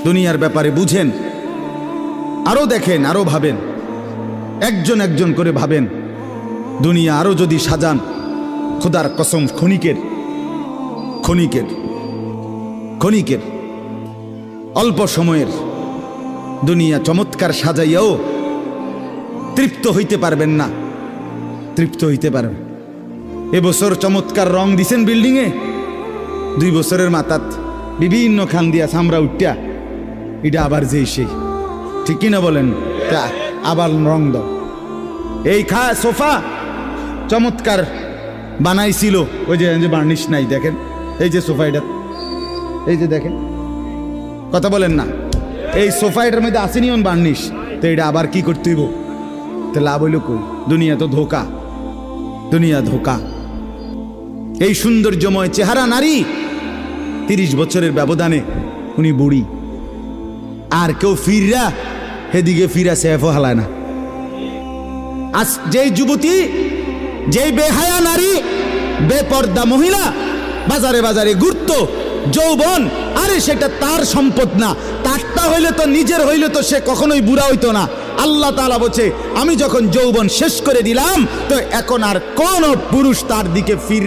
দুনিয়ার ব্যাপারে বুঝেন, আরো দেখেন, আরো ভাবেন, একজন একজন করে ভাবেন। দুনিয়া আরো যদি সাজান, খোদার কসম ক্ষণিকের ক্ষণিকের ক্ষণিকের অল্প সময়ের দুনিয়া চমৎকার সাজাইয়াও তৃপ্ত হইতে পারবেন না, তৃপ্ত হইতে পারবেন। এবছর চমৎকার রং দিছেন বিল্ডিংয়ে, 2 বছরের মাথাত বিভিন্ন খান দিয়া চামড়া উঠিয়া এটা আবার যেই সেই, ঠিক কিনা বলেন? তা আবার রং দাও। এই সোফা চমৎকার বানাইছিল, ওই যে বার্নিশ নাই, দেখেন এই যে সোফা, এটা এই যে দেখেন, কথা বলেন না, এই সোফা এটার মধ্যে আসেনি বার্নিশ, তো এটা আবার কি করতে হইব? তো লাভ হইল কই? দুনিয়া তো ধোকা, দুনিয়া ধোকা। এই সৌন্দর্যময় চেহারা নারী 30 বছরের ব্যবধানে উনি বুড়ি, আর কেউ ফিররা সেদিকে ফিরা সেফও হালায় না। আজ যেই যুবতী, যেই বেহায়া নারী, বেপর্দা মহিলা বাজারে বাজারে ঘুরতো, যৌবন, আরে সেটা তার সম্পদ না, তারটা হইলে তো নিজের হইলে তো সে কখনোই বুড়া হইতো না। আল্লাহ তাআলা বলছে, আমি যখন যৌবন শেষ করে দিলাম, তো এখন আর কোন পুরুষ তার দিকে ফিররা